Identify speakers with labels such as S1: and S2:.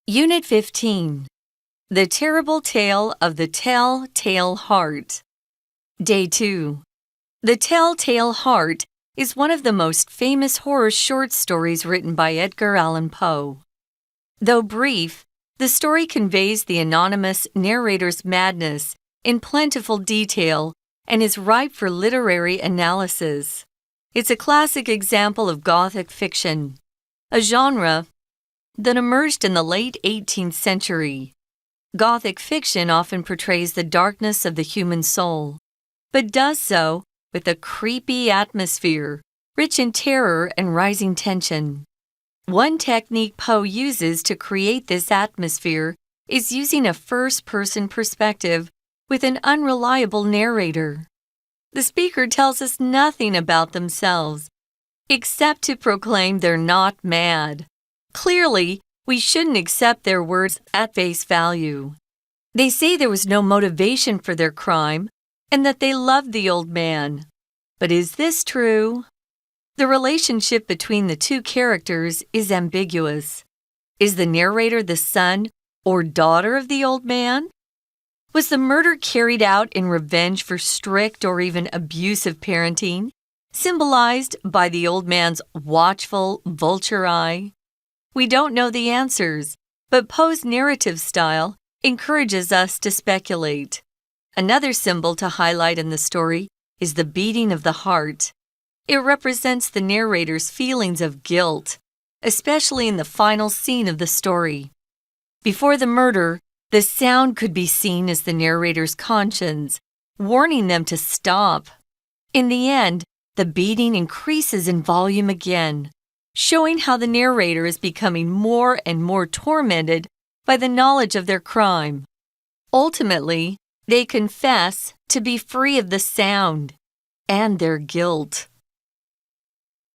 S1: Unit 15, The Terrible Tale of the Tell-Tale Heart. Day 2. The Tell-Tale Heart is one of the most famous horror short stories written by Edgar Allan Poe. Though brief, the story conveys the anonymous narrator's madness in plentiful detail and is ripe for literary analysis. It's a classic example of Gothic fiction, a genre that emerged in the late 18th century. Gothic fiction often portrays the darkness of the human soul, but does so with a creepy atmosphere, rich in terror and rising tension. One technique Poe uses to create this atmosphere is using a first-person perspective with an unreliable narrator. The speaker tells us nothing about themselves, except to proclaim they're not mad. Clearly, we shouldn't accept their words at face value. They say there was no motivation for their crime and that they loved the old man. But is this true? The relationship between the two characters is ambiguous. Is the narrator the son or daughter of the old man? Was the murder carried out in revenge for strict or even abusive parenting, symbolized by the old man's watchful vulture eye? We don't know the answers, but Poe's narrative style encourages us to speculate. Another symbol to highlight in the story is the beating of the heart. It represents the narrator's feelings of guilt, especially in the final scene of the story. Before the murder, the sound could be seen as the narrator's conscience, warning them to stop. In the end, the beating increases in volume again, showing how the narrator is becoming more and more tormented by the knowledge of their crime. Ultimately, they confess to be free of the sound and their guilt.